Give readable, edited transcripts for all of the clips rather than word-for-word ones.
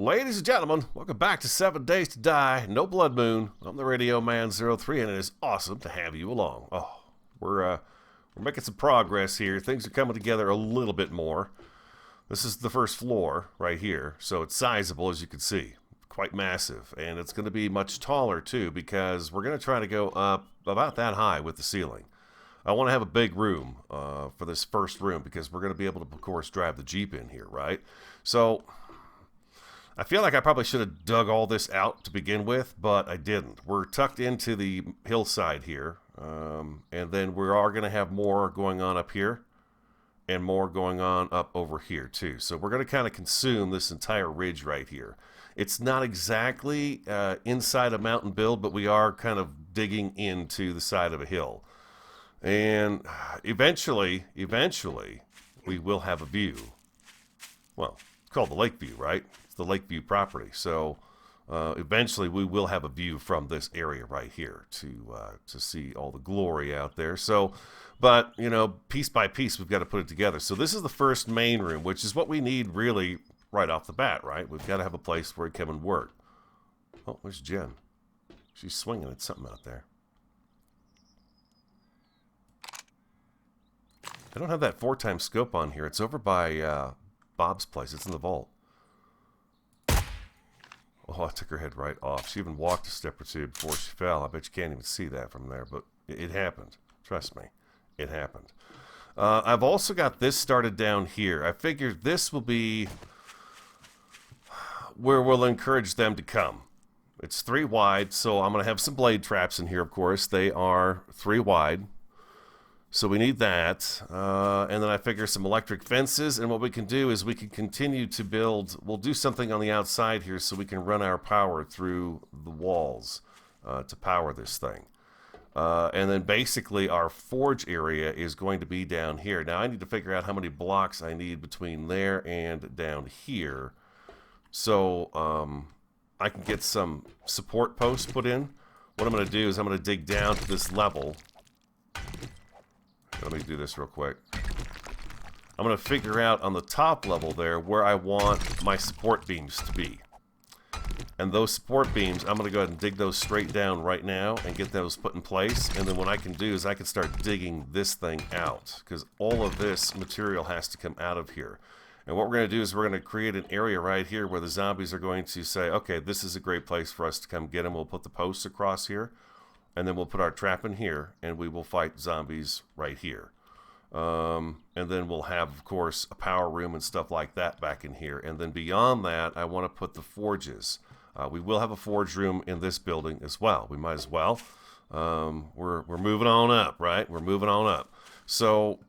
Ladies and gentlemen, welcome back to 7 Days to Die, No Blood Moon. I'm the Radio Man 03, and it is awesome to have you along. Oh, we're making some progress here. Things are coming together a little bit more. This is the first floor right here, so it's sizable, as you can see. Quite massive, and it's going to be much taller, too, because we're going to try to go up about that high with the ceiling. I want to have a big room for this first room, because we're going to be able to, of course, drive the Jeep in here, right? So I feel like I probably should have dug all this out to begin with, but I didn't. We're tucked into the hillside here, and then we are going to have more going on up here and more going on up over here too. So we're going to kind of consume this entire ridge right here. It's not exactly inside a mountain build, but we are kind of digging into the side of a hill. And eventually, we will have a view. Well, it's called the Lakeview, right? The Lakeview property. So eventually we will have a view from this area right here to see all the glory out there. So, but you know, piece by piece we've got to put it together. So this is the first main room, which is what we need really right off the bat, right? We've got to have a place where we come and work. Oh, there's Jen. She's swinging at something out there. I don't have that 4x scope on here. It's over by Bob's place. It's in the vault. Oh, I took her head right off. She even walked a step or two before she fell. I bet you can't even see that from there, but it happened. Trust me, it happened. I've also got this started down here. I figured this will be where we'll encourage them to come. It's 3 wide, so I'm going to have some blade traps in here, of course. They are 3 wide. So we need that, and then I figure some electric fences, and what we can do is we can continue to build, we'll do something on the outside here so we can run our power through the walls to power this thing. And then basically our forge area is going to be down here. Now I need to figure out how many blocks I need between there and down here, so I can get some support posts put in. What I'm going to do is I'm going to dig down to this level. Let me do this real quick. I'm going to figure out on the top level there where I want my support beams to be. And those support beams, I'm going to go ahead and dig those straight down right now and get those put in place. And then what I can do is I can start digging this thing out, because all of this material has to come out of here. And what we're going to do is we're going to create an area right here where the zombies are going to say, okay, this is a great place for us to come get them. We'll put the posts across here. And then we'll put our trap in here, and we will fight zombies right here. And then we'll have, of course, a power room and stuff like that back in here. And then beyond that, I want to put the forges. We will have a forge room in this building as well. We might as well. We're moving on up, right? We're moving on up. So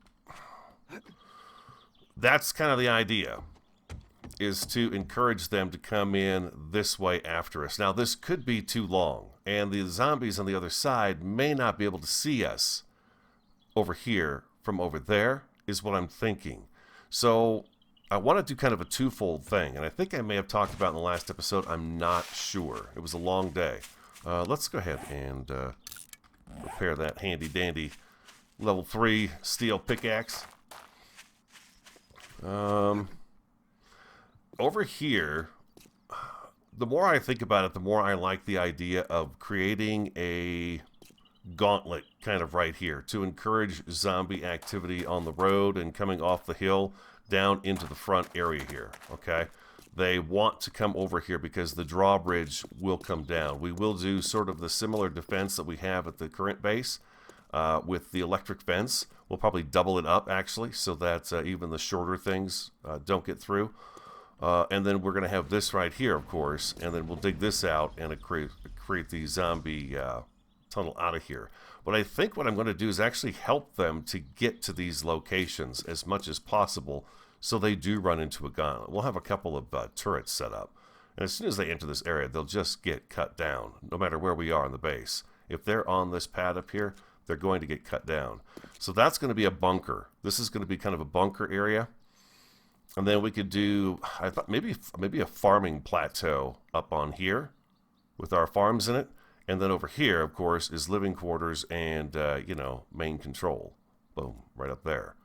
that's kind of the idea, is to encourage them to come in this way after us. Now, this could be too long, and the zombies on the other side may not be able to see us over here from over there, is what I'm thinking. So I want to do kind of a twofold thing, and I think I may have talked about in the last episode. I'm not sure. It was a long day. Let's go ahead and repair that handy-dandy level 3 steel pickaxe. Over here, the more I think about it, the more I like the idea of creating a gauntlet kind of right here to encourage zombie activity on the road and coming off the hill down into the front area here, okay? They want to come over here because the drawbridge will come down. We will do sort of the similar defense that we have at the current base with the electric fence. We'll probably double it up, actually, so that even the shorter things don't get through. And then we're going to have this right here, of course, and then we'll dig this out and create the zombie tunnel out of here. But I think what I'm going to do is actually help them to get to these locations as much as possible so they do run into a gauntlet. We'll have a couple of turrets set up. And as soon as they enter this area, they'll just get cut down, no matter where we are on the base. If they're on this pad up here, they're going to get cut down. So that's going to be a bunker. This is going to be kind of a bunker area. And then we could do, I thought maybe a farming plateau up on here with our farms in it. And then over here, of course, is living quarters and, you know, main control. Boom, right up there.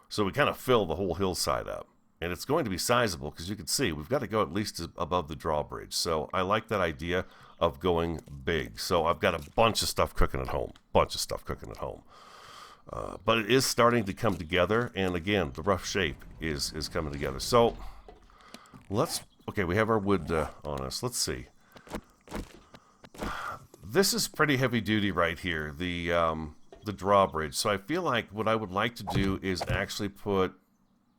So we kind of fill the whole hillside up. And it's going to be sizable because you can see we've got to go at least above the drawbridge. So I like that idea of going big. So I've got a bunch of stuff cooking at home. But it is starting to come together. And again, the rough shape is coming together. So okay, we have our wood on us. Let's see. This is pretty heavy duty right here, the drawbridge. So I feel like what I would like to do is actually put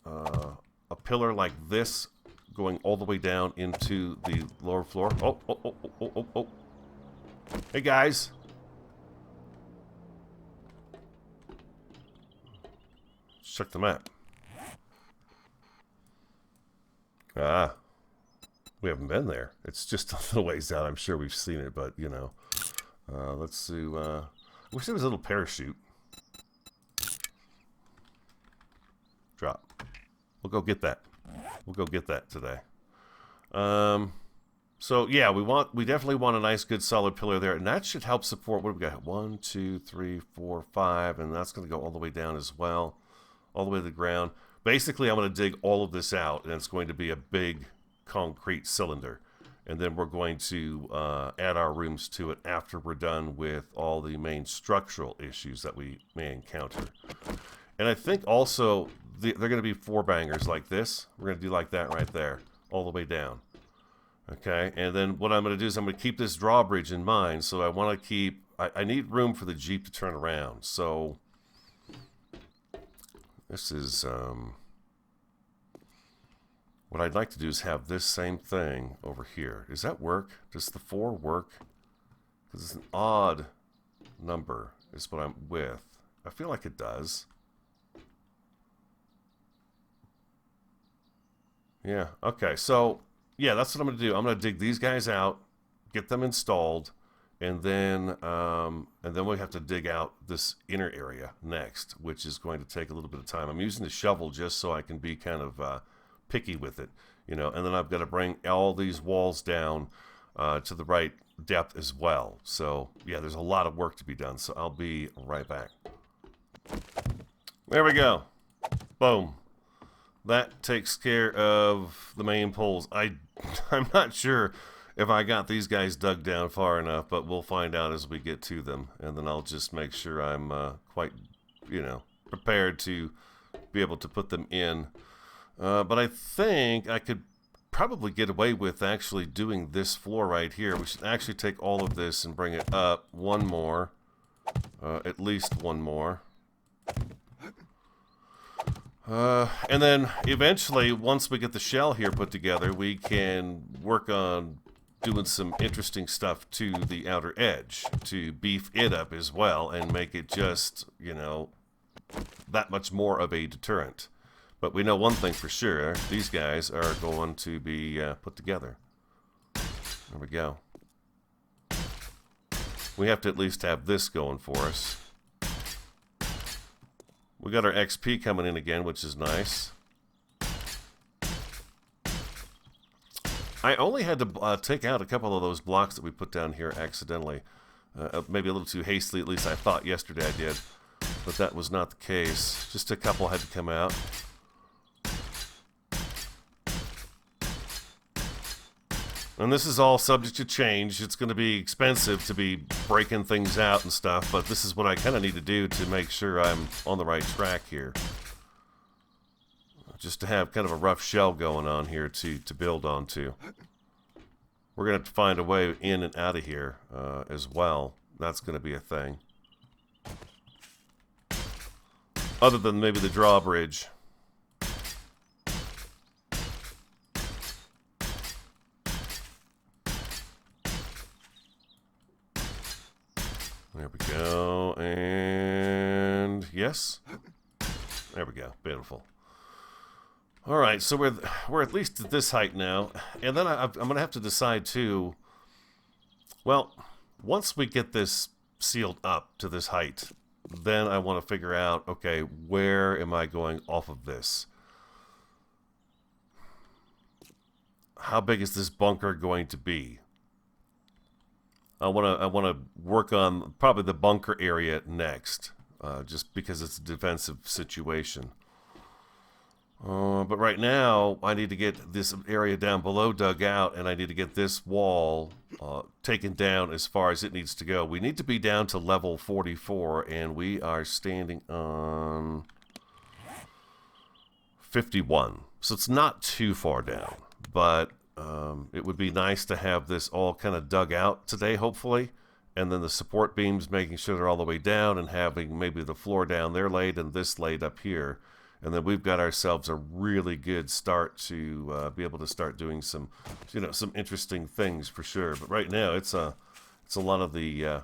a pillar like this going all the way down into the lower floor. Oh. Hey, guys. Let's check the map. We haven't been there. It's just a little ways out. I'm sure we've seen it, but, you know. Let's see. I wish there was a little parachute. Drop. We'll go get that. We'll go get that today. So, yeah, we definitely want a nice, good, solid pillar there. And that should help support, what do we got? 1, 2, 3, 4, 5. And that's going to go all the way down as well. All the way to the ground. Basically, I'm going to dig all of this out. And it's going to be a big concrete cylinder. And then we're going to add our rooms to it after we're done with all the main structural issues that we may encounter. And I think also they're going to be 4-bangers like this. We're going to do like that right there, all the way down. Okay, and then what I'm going to do is I'm going to keep this drawbridge in mind. So I want to keep, I need room for the Jeep to turn around. So this is, what I'd like to do is have this same thing over here. Does that work? Does the 4 work? Because it's an odd number is what I'm with. I feel like it does. Yeah, okay, so yeah, that's what I'm going to do. I'm going to dig these guys out, get them installed, and then we have to dig out this inner area next, which is going to take a little bit of time. I'm using the shovel just so I can be kind of picky with it, you know, and then I've got to bring all these walls down to the right depth as well. So yeah, there's a lot of work to be done, so I'll be right back. There we go. Boom. That takes care of the main poles. I'm not sure if I got these guys dug down far enough, but we'll find out as we get to them. And then I'll just make sure I'm quite, you know, prepared to be able to put them in. But I think I could probably get away with actually doing this floor right here. We should actually take all of this and bring it up one more. At least one more. And then eventually, once we get the shell here put together, we can work on doing some interesting stuff to the outer edge to beef it up as well and make it just, you know, that much more of a deterrent. But we know one thing for sure, these guys are going to be put together. There we go. We have to at least have this going for us. We got our XP coming in again, which is nice. I only had to take out a couple of those blocks that we put down here accidentally. Maybe a little too hastily, at least I thought yesterday I did. But that was not the case. Just a couple had to come out. And this is all subject to change. It's going to be expensive to be breaking things out and stuff, but this is what I kind of need to do to make sure I'm on the right track here. Just to have kind of a rough shell going on here to build onto. We're going to have to find a way in and out of here as well. That's going to be a thing. Other than maybe the drawbridge. There we go, and yes, there we go, beautiful. All right, so we're at least at this height now, and then I'm gonna have to decide too. Well, once we get this sealed up to this height, then I want to figure out, okay, where am I going off of this? How big is this bunker going to be? I want to work on probably the bunker area next, just because it's a defensive situation. But right now, I need to get this area down below dug out, and I need to get this wall taken down as far as it needs to go. We need to be down to level 44, and we are standing on 51. So it's not too far down, but it would be nice to have this all kind of dug out today, hopefully. And then the support beams, making sure they're all the way down, and having maybe the floor down there laid and this laid up here. And then we've got ourselves a really good start to be able to start doing some, some interesting things for sure. But right now, it's a lot of the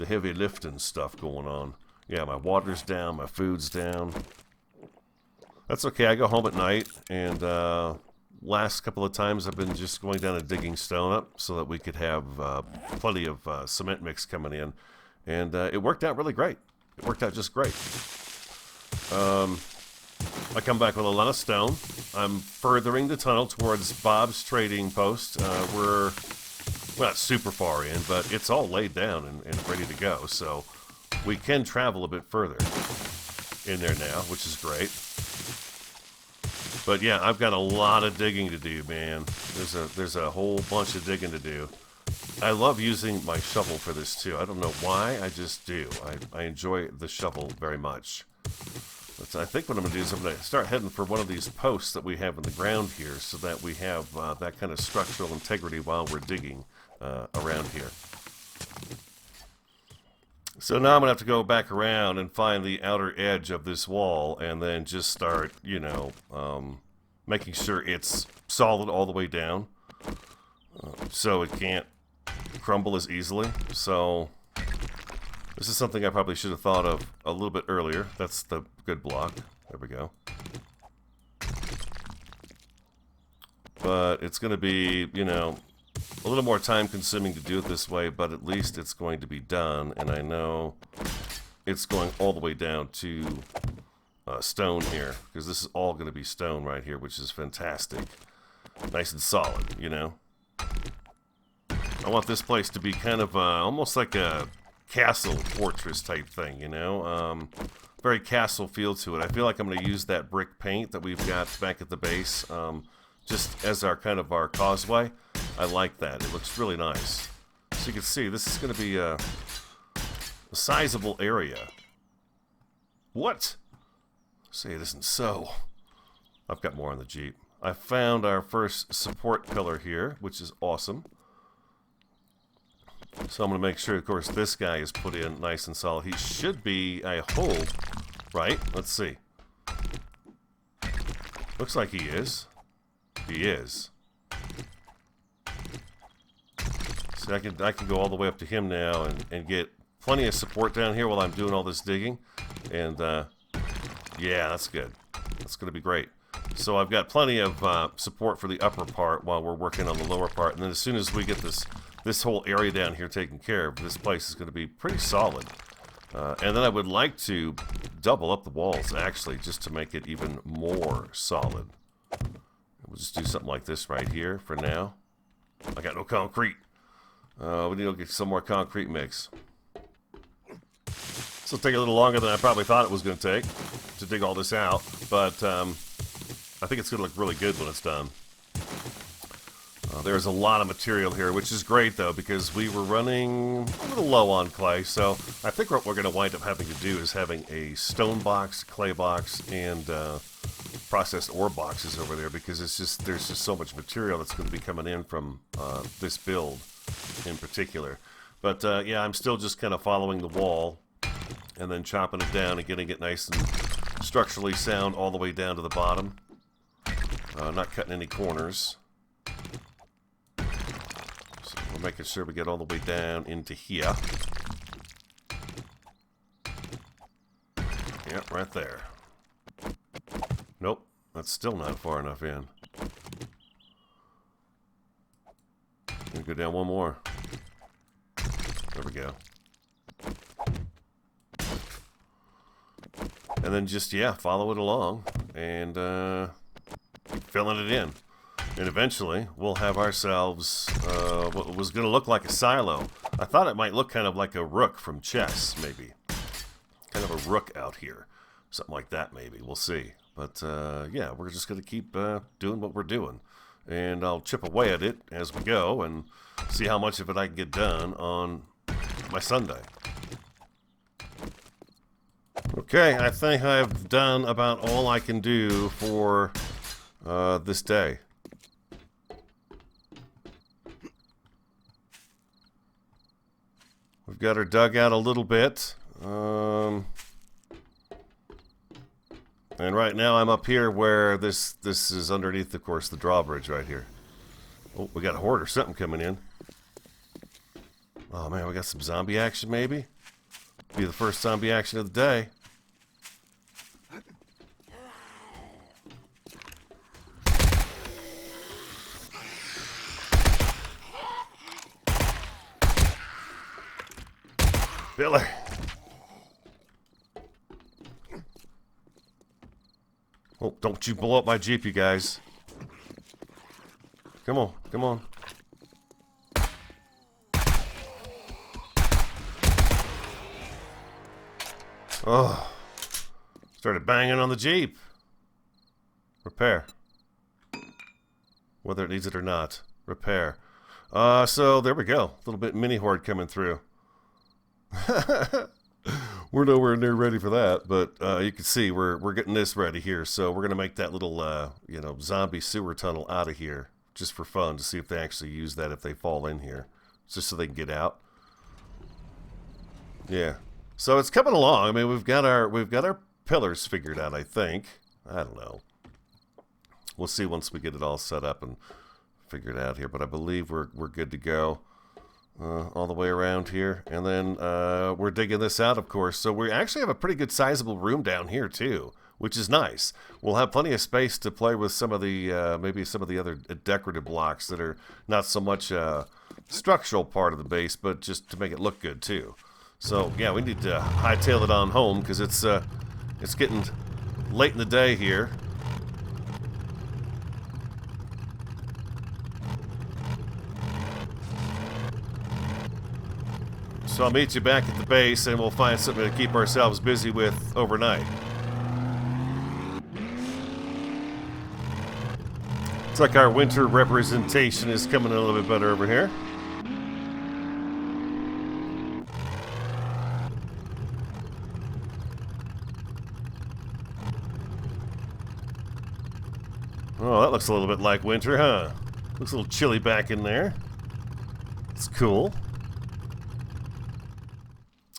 heavy lifting stuff going on. Yeah, my water's down, my food's down. That's okay. I go home at night, and last couple of times I've been just going down and digging stone up so that we could have plenty of cement mix coming in, and it worked out really great. It worked out just great. I come back with a lot of stone. I'm furthering the tunnel towards Bob's trading post. We're not super far in, but it's all laid down and ready to go. So we can travel a bit further in there now, which is great. But yeah, I've got a lot of digging to do, man. There's a whole bunch of digging to do. I love using my shovel for this too. I don't know why, I just do. I enjoy the shovel very much. But I think what I'm going to do is I'm going to start heading for one of these posts that we have in the ground here so that we have that kind of structural integrity while we're digging around here. So now I'm going to have to go back around and find the outer edge of this wall and then just start, making sure it's solid all the way down so it can't crumble as easily. So this is something I probably should have thought of a little bit earlier. That's the good block. There we go. But it's going to be, a little more time consuming to do it this way, but at least it's going to be done. And I know it's going all the way down to stone here, because this is all going to be stone right here, which is fantastic. Nice and solid, I want this place to be kind of almost like a castle fortress type thing, very castle feel to it. I feel like I'm going to use that brick paint that we've got back at the base just as our kind of our causeway. I like that. It looks really nice. So you can see this is going to be a sizable area. What? Say it isn't so. I've got more on the Jeep. I found our first support pillar here, which is awesome. So I'm going to make sure, of course, this guy is put in nice and solid. He should be, I hope, right? Let's see. Looks like he is. He is. So I can go all the way up to him now and get plenty of support down here while I'm doing all this digging. And, yeah, that's good. That's going to be great. So I've got plenty of support for the upper part while we're working on the lower part. And then as soon as we get this whole area down here taken care of, this place is going to be pretty solid. And then I would like to double up the walls, actually, just to make it even more solid. We'll just do something like this right here for now. I got no concrete. We need to get some more concrete mix. This will take a little longer than I probably thought it was going to take to dig all this out, but I think it's going to look really good when it's done. There's a lot of material here, which is great, though, because we were running a little low on clay. So I think what we're going to wind up having to do is having a stone box, clay box, and processed ore boxes over there, because there's just so much material that's going to be coming in from this build in particular. But yeah, I'm still just kind of following the wall and then chopping it down and getting it nice and structurally sound all the way down to the bottom. Not cutting any corners. So we're making sure we get all the way down into here. Yep, right there. Nope, that's still not far enough in. Gonna go down one more. There we go. And then just, yeah, follow it along and filling it in. And eventually, we'll have ourselves what was going to look like a silo. I thought it might look kind of like a rook from chess, maybe. Kind of a rook out here. Something like that, maybe. We'll see. But yeah, we're just going to keep doing what we're doing. And I'll chip away at it as we go and see how much of it I can get done on my Sunday. Okay, I think I've done about all I can do for this day. We've got her dug out a little bit. And right now I'm up here where this is underneath, of course, the drawbridge right here. Oh, we got a horde or something coming in. Oh man, we got some zombie action maybe? Be the first zombie action of the day. Billy. Oh, don't you blow up my Jeep, you guys. Come on, come on. Oh. Started banging on the Jeep. Repair. Whether it needs it or not. Repair. So there we go. A little bit mini horde coming through. We're nowhere near ready for that, but you can see we're getting this ready here. So we're gonna make that little zombie sewer tunnel out of here just for fun to see if they actually use that if they fall in here, just so they can get out. Yeah. So it's coming along. I mean, we've got our pillars figured out. I think. I don't know. We'll see once we get it all set up and figured out here. But I believe we're good to go. All the way around here, and then we're digging this out, of course. So we actually have a pretty good sizable room down here too, which is nice. We'll have plenty of space to play with some of the maybe some of the other decorative blocks that are not so much structural part of the base, but just to make it look good too. So yeah, we need to hightail it on home because it's getting late in the day here. So I'll meet you back at the base and we'll find something to keep ourselves busy with overnight. It's like our winter representation is coming a little bit better over here. Oh, that looks a little bit like winter, huh? Looks a little chilly back in there. It's cool.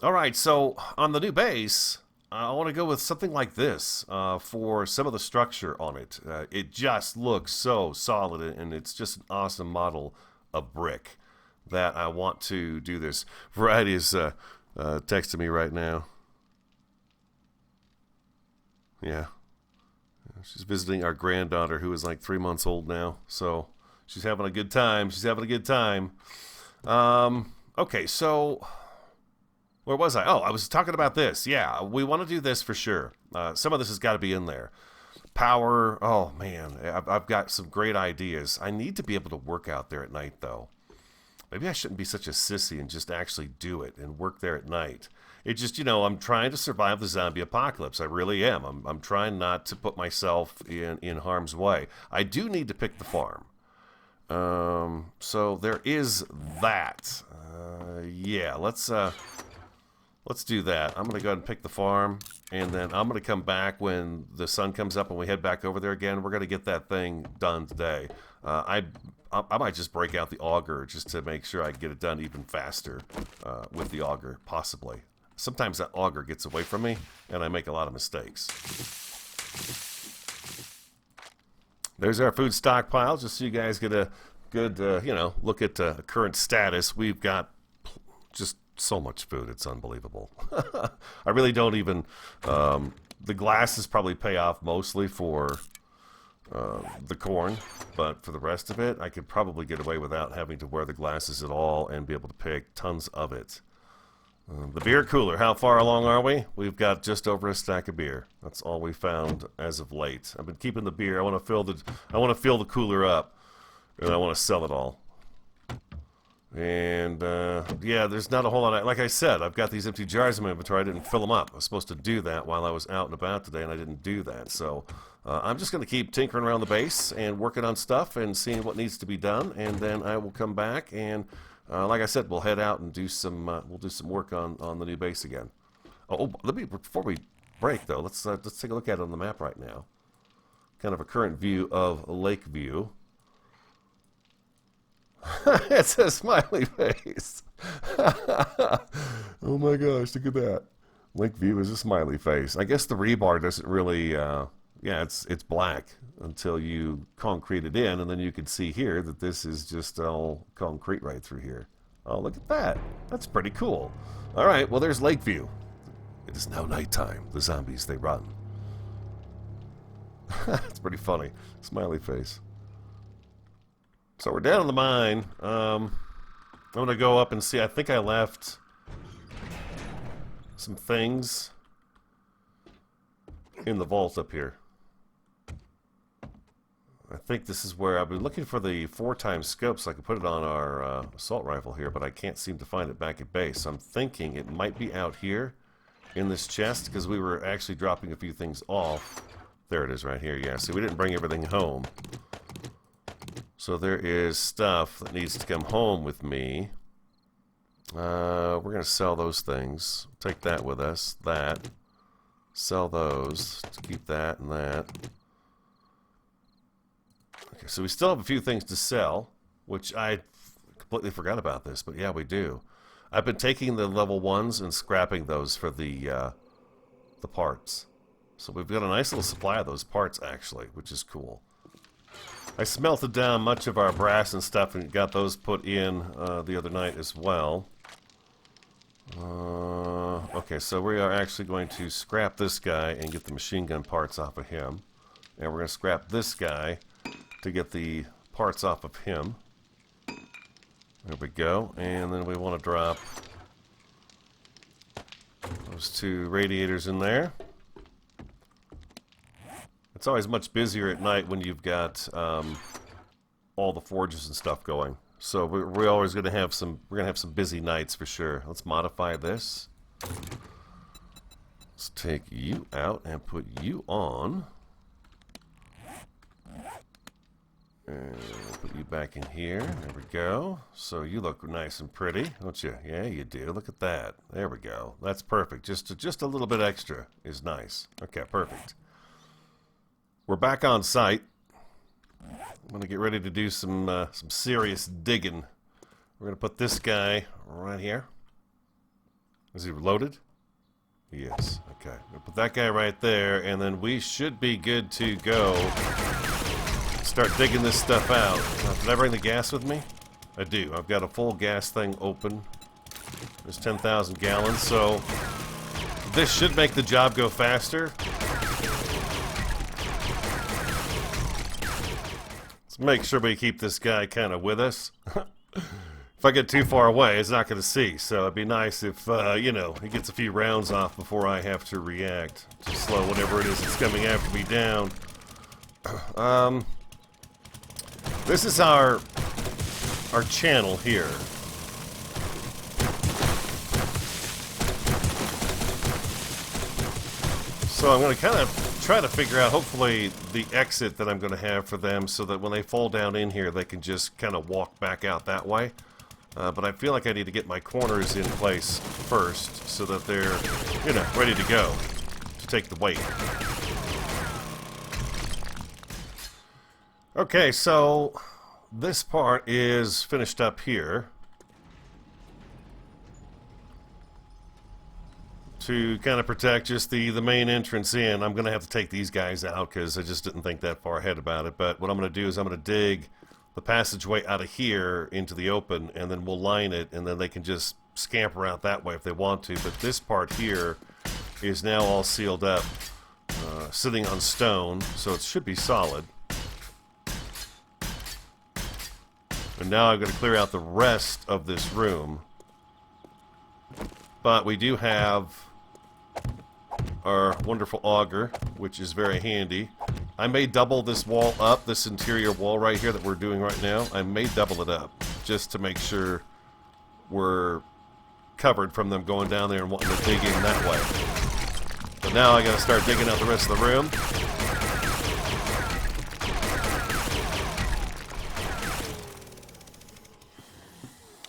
Alright, so on the new base, I want to go with something like this for some of the structure on it. It just looks so solid, and it's just an awesome model of brick that I want to do this. Variety is texting me right now. Yeah. She's visiting our granddaughter, who is like 3 months old now. So she's having a good time. She's having a good time. Okay, so where was I? Oh, I was talking about this. Yeah, we want to do this for sure. Some of this has got to be in there. Power. Oh, man. I've got some great ideas. I need to be able to work out there at night, though. Maybe I shouldn't be such a sissy and just actually do it and work there at night. It just, I'm trying to survive the zombie apocalypse. I really am. I'm trying not to put myself in harm's way. I do need to pick the farm. So there is that. Yeah, let's do that. I'm going to go ahead and pick the farm, and then I'm going to come back when the sun comes up and we head back over there again. We're going to get that thing done today. I might just break out the auger just to make sure I can get it done even faster with the auger, possibly. Sometimes that auger gets away from me, and I make a lot of mistakes. There's our food stockpile, just so you guys get a good, look at current status. We've got just so much food, it's unbelievable. I really don't even... the glasses probably pay off mostly for the corn, but for the rest of it, I could probably get away without having to wear the glasses at all and be able to pick tons of it. The beer cooler, how far along are we? We've got just over a stack of beer. That's all we found as of late. I've been keeping the beer. I want to fill the cooler up, and I want to sell it all. And, yeah, there's not a whole lot. Like I said, I've got these empty jars in my inventory. I didn't fill them up. I was supposed to do that while I was out and about today, and I didn't do that. So I'm just going to keep tinkering around the base and working on stuff and seeing what needs to be done. And then I will come back and, like I said, we'll head out and do some, we'll do some work on the new base again. Oh, before we break, though, let's take a look at it on the map right now. Kind of a current view of Lakeview. It's a smiley face. Oh my gosh, look at that. Lakeview is a smiley face. I guess the rebar doesn't really, yeah, it's black until you concrete it in, and then you can see here that this is just all concrete right through here. Oh, look at that. That's pretty cool. All right, well, there's Lakeview. It is now nighttime. The zombies, they run. It's pretty funny. Smiley face. So we're down in the mine. I'm going to go up and see. I think I left some things in the vault up here. I think this is where I've been looking for the 4x scope so I can put it on our assault rifle here, but I can't seem to find it back at base. So I'm thinking it might be out here in this chest because we were actually dropping a few things off. There it is right here. Yeah, see, we didn't bring everything home. So there is stuff that needs to come home with me. We're going to sell those things. Take that with us. That. Sell those to keep that and that. Okay, so we still have a few things to sell, which I completely forgot about this, but yeah, we do. I've been taking the level 1s and scrapping those for the parts. So we've got a nice little supply of those parts, actually, which is cool. I smelted down much of our brass and stuff and got those put in the other night as well. Okay, so we are actually going to scrap this guy and get the machine gun parts off of him. And we're going to scrap this guy to get the parts off of him. There we go. And then we want to drop those 2 radiators in there. It's always much busier at night when you've got all the forges and stuff going. So we're always going to have some. We're going to have some busy nights for sure. Let's modify this. Let's take you out and put you on. And put you back in here. There we go. So you look nice and pretty, don't you? Yeah, you do. Look at that. There we go. That's perfect. Just a little bit extra is nice. Okay, perfect. We're back on site. I'm going to get ready to do some serious digging. We're going to put this guy right here. Is he loaded? He is. Okay. We'll put that guy right there, and then we should be good to go. Start digging this stuff out. Did I bring the gas with me? I do. I've got a full gas thing open. There's 10,000 gallons, so this should make the job go faster. Let's make sure we keep this guy kind of with us. If I get too far away, it's not going to see. So it'd be nice if, you know, he gets a few rounds off before I have to react to slow whatever it is that's coming after me down. This is our channel here. So I'm going to kind of try to figure out, hopefully, the exit that I'm going to have for them so that when they fall down in here, they can just kind of walk back out that way. But I feel like I need to get my corners in place first so that they're, you know, ready to go to take the weight. Okay, so this part is finished up here. To kind of protect just the main entrance in, I'm going to have to take these guys out because I just didn't think that far ahead about it. But what I'm going to do is I'm going to dig the passageway out of here into the open, and then we'll line it, and then they can just scamper out that way if they want to. But this part here is now all sealed up, sitting on stone, so it should be solid. And now I'm going to clear out the rest of this room. But we do have our wonderful auger, which is very handy. I may double this wall up, this interior wall right here that we're doing right now. I may double it up just to make sure were covered from them going down there and wanting to dig in that way. But now I gotta start digging out the rest of the room.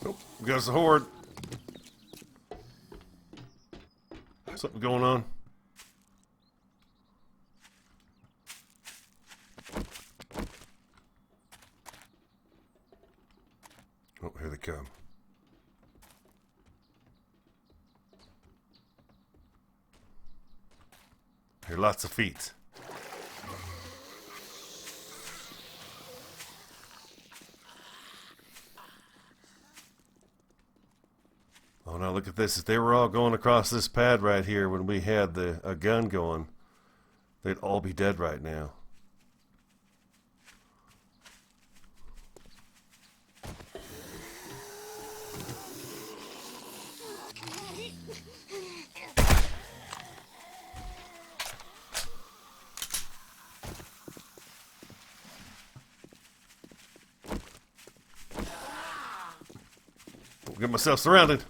Oh, we got us a horde. Something going on. Oh, here they come. Here are lots of feet. Oh no, look at this. If they were all going across this pad right here when we had a gun going, they'd all be dead right now. I'll get myself surrounded.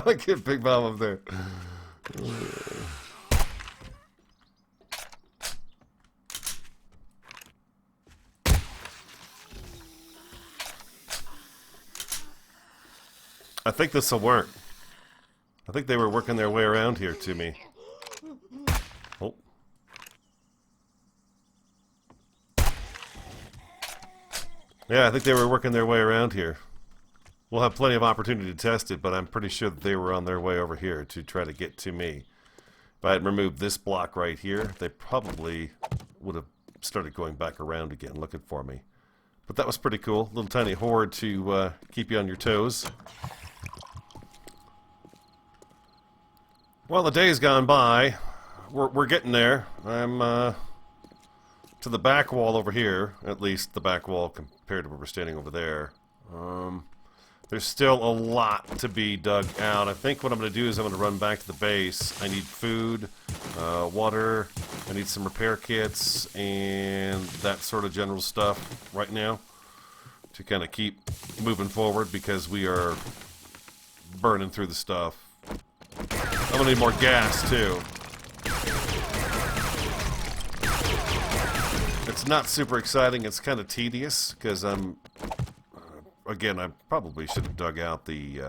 Look at Big Bomb up there. I think this will work. I think they were working their way around here to me. Oh. Yeah, I think they were working their way around here. We'll have plenty of opportunity to test it, but I'm pretty sure that they were on their way over here to try to get to me. If I had removed this block right here, they probably would have started going back around again looking for me. But that was pretty cool. Little tiny horde to keep you on your toes. Well, the day's gone by. We're getting there. I'm to the back wall over here, at least the back wall compared to where we're standing over there. There's still a lot to be dug out. I think what I'm going to do is I'm going to run back to the base. I need food, water, I need some repair kits, and that sort of general stuff right now to kind of keep moving forward because we are burning through the stuff. I'm going to need more gas, too. It's not super exciting. It's kind of tedious because I'm... Again, I probably should have dug out the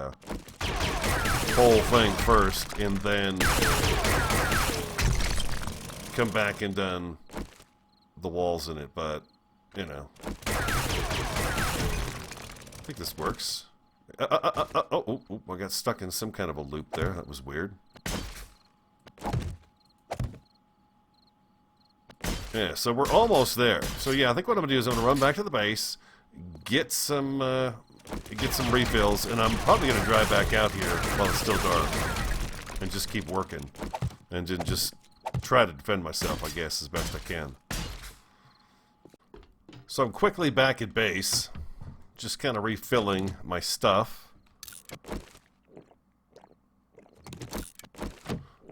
whole thing first and then come back and done the walls in it, but, you know. I think this works. Oh, I got stuck in some kind of a loop there. That was weird. Yeah, so we're almost there. So yeah, I think what I'm going to do is I'm going to run back to the base, get some refills, and I'm probably going to drive back out here while it's still dark and just keep working and then just try to defend myself, I guess, as best I can. So I'm quickly back at base, just kind of refilling my stuff.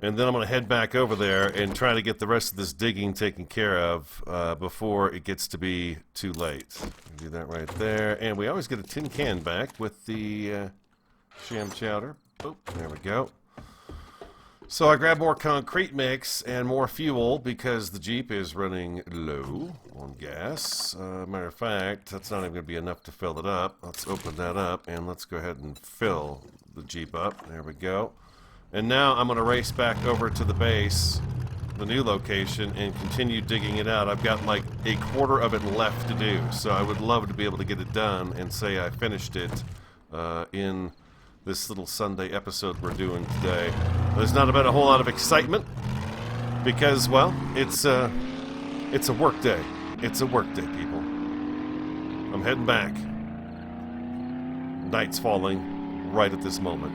And then I'm going to head back over there and try to get the rest of this digging taken care of before it gets to be too late. Do that right there. And we always get a tin can back with the sham chowder. Oh, there we go. So I grabbed more concrete mix and more fuel because the Jeep is running low on gas. Matter of fact, that's not even going to be enough to fill it up. Let's open that up and let's go ahead and fill the Jeep up. There we go. And now I'm going to race back over to the base, the new location, and continue digging it out. I've got like a quarter of it left to do, so I would love to be able to get it done and say I finished it in this little Sunday episode we're doing today. There's not been a whole lot of excitement because, well, it's a work day. It's a work day, people. I'm heading back. Night's falling right at this moment.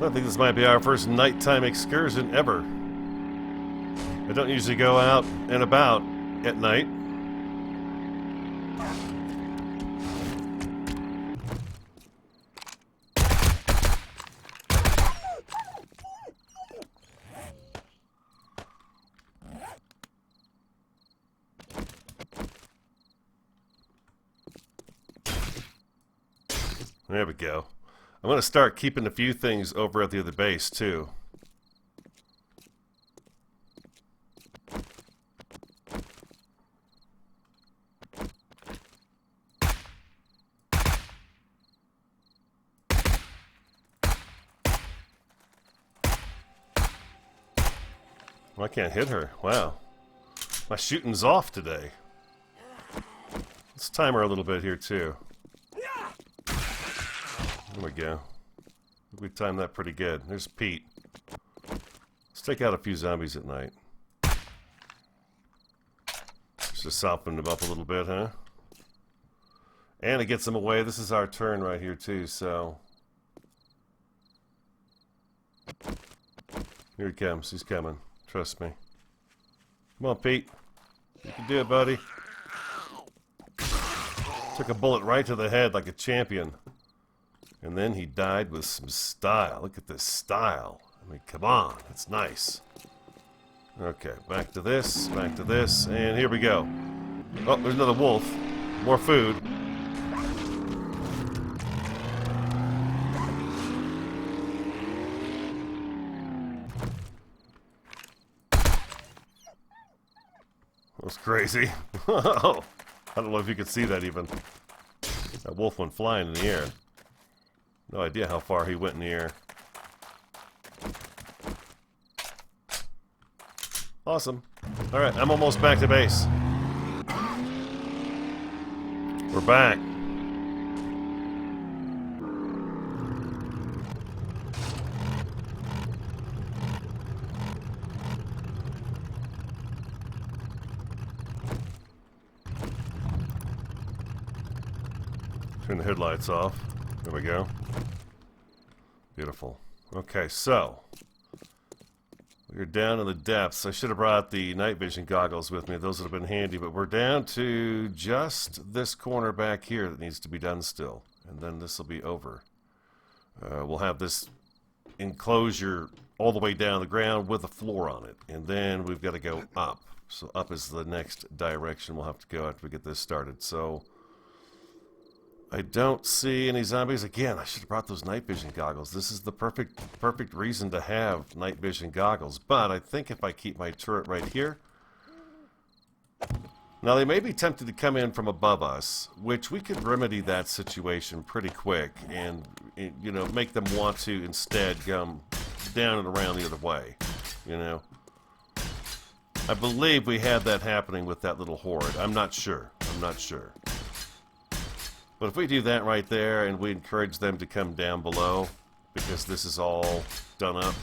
I think this might be our first nighttime excursion ever. I don't usually go out and about at night. There we go. I'm going to start keeping a few things over at the other base, too. Well, I can't hit her. Wow. My shooting's off today. Let's time her a little bit here, too. There we go. We timed that pretty good. There's Pete. Let's take out a few zombies at night. Just soften them up a little bit, huh? And it gets them away. This is our turn right here, too, so... Here he comes. He's coming. Trust me. Come on, Pete. You can do it, buddy. Took a bullet right to the head like a champion. And then he died with some style. Look at this style. I mean, come on. It's nice. Okay, back to this, and here we go. Oh, there's another wolf. More food. That was crazy. I don't know if you could see that even. That wolf went flying in the air. No idea how far he went in the air. Awesome. Alright, I'm almost back to base. We're back. Turn the headlights off. There we go. Beautiful. Okay, so we're down in the depths. I should have brought the night vision goggles with me. Those would have been handy, but we're down to just this corner back here that needs to be done still. And then this will be over. We'll have this enclosure all the way down the ground with a floor on it. And then we've got to go up. So up is the next direction we'll have to go after we get this started. So I don't see any zombies. Again, I should have brought those night vision goggles. This is the perfect reason to have night vision goggles. But I think if I keep my turret right here... Now, they may be tempted to come in from above us, which we could remedy that situation pretty quick and, you know, make them want to instead come down and around the other way, you know. I believe we had that happening with that little horde. I'm not sure. But if we do that right there and we encourage them to come down below, because this is all done up,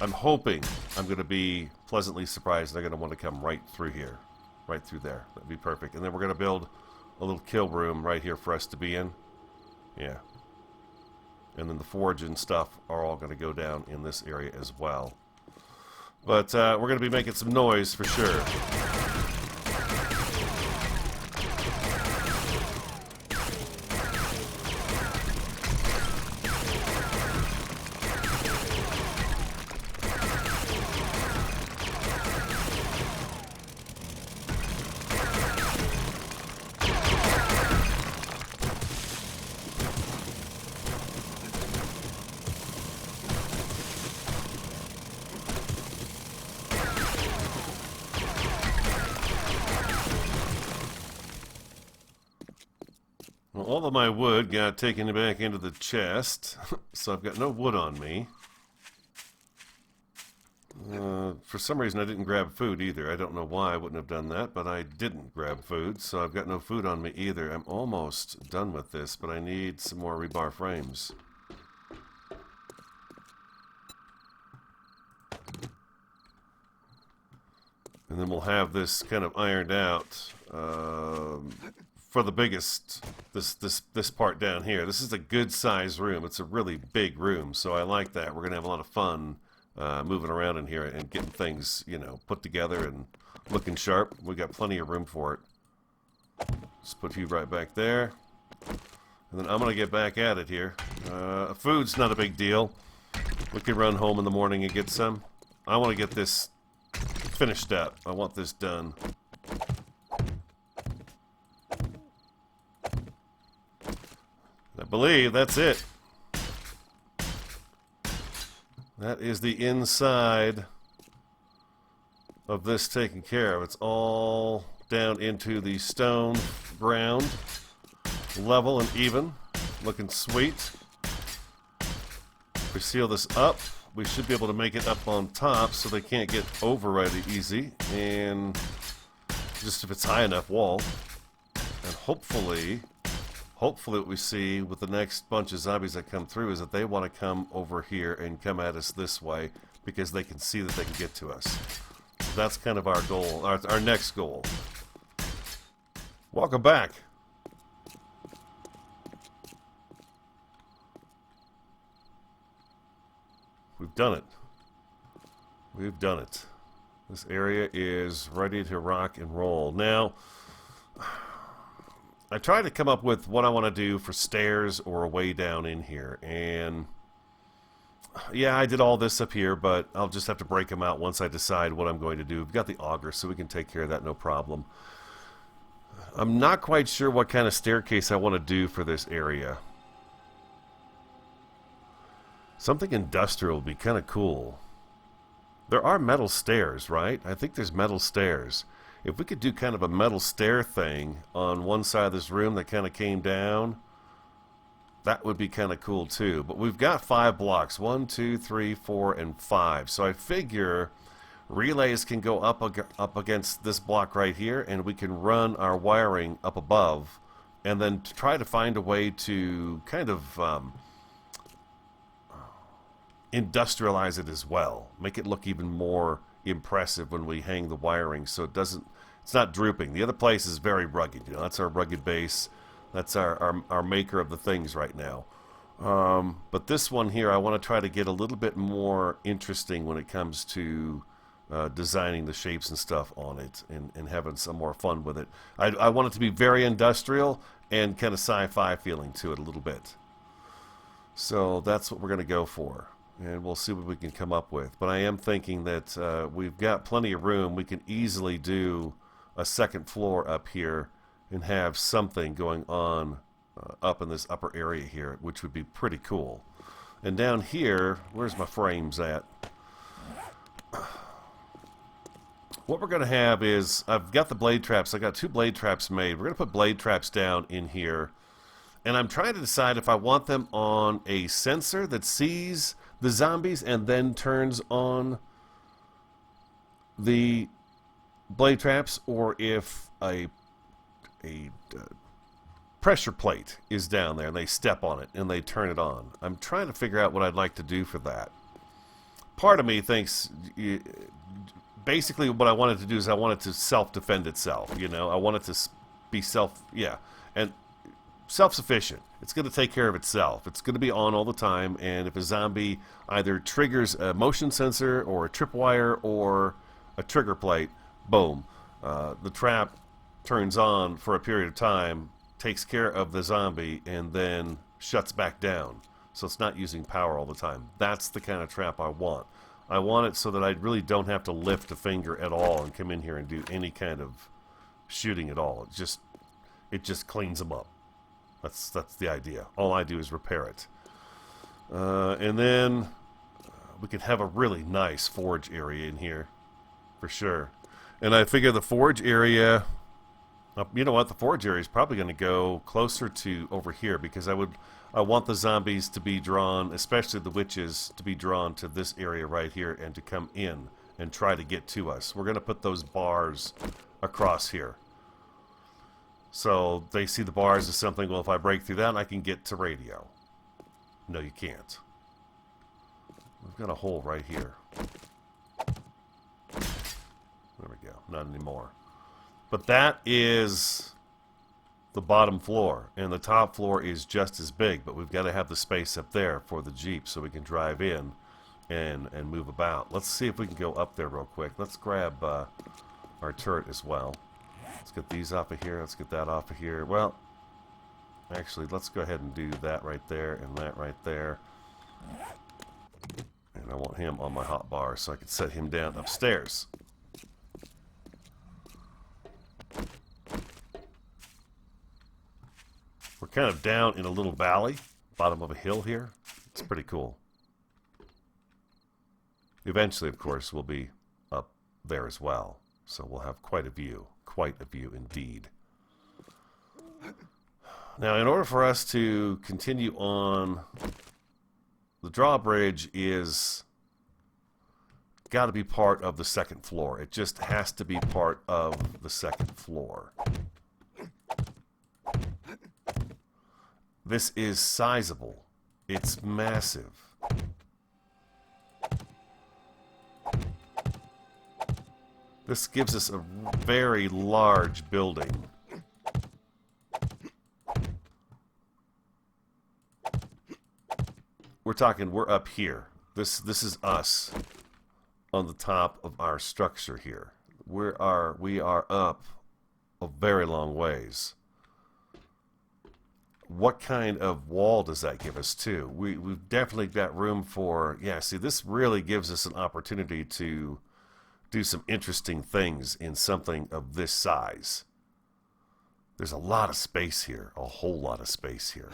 I'm hoping I'm going to be pleasantly surprised they're going to want to come right through here. Right through there. That'd be perfect. And then we're going to build a little kill room right here for us to be in. Yeah. And then the forge and stuff are all going to go down in this area as well. But we're going to be making some noise for sure. Well, all of my wood got taken back into the chest, so I've got no wood on me. For some reason I didn't grab food either. I don't know why I wouldn't have done that, but I didn't grab food, so I've got no food on me either. I'm almost done with this, but I need some more rebar frames. And then we'll have this kind of ironed out for the biggest, this part down here. This is a good size room. It's a really big room, so I like that. We're gonna have a lot of fun moving around in here and getting things, you know, put together and looking sharp. We got plenty of room for it. Just put you right back there. And then I'm going to get back at it here. Food's not a big deal. We can run home in the morning and get some. I want to get this finished up. I want this done. I believe that's it. That is the inside of this taken care of. It's all down into the stone ground, level and even, looking sweet. If we seal this up, we should be able to make it up on top so they can't get over really easy, and just if it's high enough wall. And hopefully what we see with the next bunch of zombies that come through is that they want to come over here and come at us this way because they can see that they can get to us. So that's kind of our goal, our next goal. Welcome back. We've done it. We've done it. This area is ready to rock and roll. Now, I tried to come up with what I want to do for stairs or a way down in here. And, yeah, I did all this up here, but I'll just have to break them out once I decide what I'm going to do. We've got the auger, so we can take care of that, no problem. I'm not quite sure what kind of staircase I want to do for this area. Something industrial would be kind of cool. There are metal stairs, right? I think there's metal stairs. If we could do kind of a metal stair thing on one side of this room that kind of came down, that would be kind of cool too. But we've got 5 blocks. 1, 2, 3, 4, and 5. So I figure relays can go up against this block right here, and we can run our wiring up above, and then try to find a way to kind of industrialize it as well. Make it look even more impressive when we hang the wiring, so it's not drooping. The other place is very rugged. You know, that's our rugged base. That's our maker of the things right now. But this one here, I want to try to get a little bit more interesting when it comes to designing the shapes and stuff on it, and having some more fun with it. I want it to be very industrial and kind of sci-fi feeling to it a little bit. So that's what we're going to go for, and we'll see what we can come up with. But I am thinking that we've got plenty of room. We can easily do a second floor up here and have something going on up in this upper area here, which would be pretty cool. And down here, where's my frames at? What we're going to have is, I've got the blade traps. I got 2 blade traps made. We're going to put blade traps down in here. And I'm trying to decide if I want them on a sensor that sees the zombies and then turns on the blade traps, or if a pressure plate is down there and they step on it and they turn it on. I'm trying to figure out what I'd like to do for that. Part of me thinks, basically what I wanted to do is I wanted to self-defend itself, you know. I want it to be and self-sufficient. It's going to take care of itself. It's going to be on all the time, and if a zombie either triggers a motion sensor or a tripwire or a trigger plate, boom, the trap turns on for a period of time, takes care of the zombie, and then shuts back down. So it's not using power all the time. That's the kind of trap I want. I want it so that I really don't have to lift a finger at all and come in here and do any kind of shooting at all. It just cleans them up. That's the idea. All I do is repair it. And then we could have a really nice forge area in here, for sure. And I figure the forge area, you know what, the forge area is probably going to go closer to over here, because I want the zombies to be drawn, especially the witches, to be drawn to this area right here and to come in and try to get to us. We're going to put those bars across here. So they see the bars as something, well, if I break through that, I can get to radio. No, you can't. We've got a hole right here. There we go. Not anymore. But that is the bottom floor, and the top floor is just as big, but we've got to have the space up there for the Jeep so we can drive in and move about. Let's see if we can go up there real quick. Let's grab our turret as well. Let's get these off of here. Let's get that off of here. Well, actually, let's go ahead and do that right there and that right there. And I want him on my hot bar so I can set him down upstairs. We're kind of down in a little valley, bottom of a hill here. It's pretty cool. Eventually, of course, we'll be up there as well. So we'll have quite a view indeed. Now, in order for us to continue on, the drawbridge is got to be part of the second floor. It just has to be part of the second floor. This is sizable. It's massive. This gives us a very large building. We're up here. This is us on the top of our structure here. We are up a very long ways. What kind of wall does that give us too? We've definitely got room for, yeah, see, this really gives us an opportunity to do some interesting things in something of this size. There's a lot of space here, a whole lot of space here.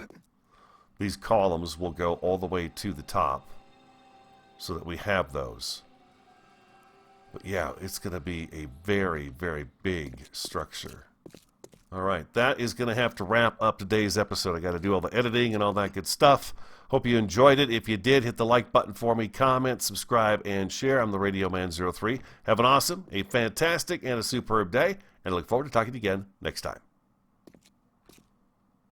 These columns will go all the way to the top so that we have those. But yeah, it's going to be a very, very big structure. All right, that is going to have to wrap up today's episode. I got to do all the editing and all that good stuff. Hope you enjoyed it. If you did, hit the like button for me, comment, subscribe, and share. I'm the Radio Man 03. Have an awesome, a fantastic, and a superb day, and I look forward to talking to you again next time.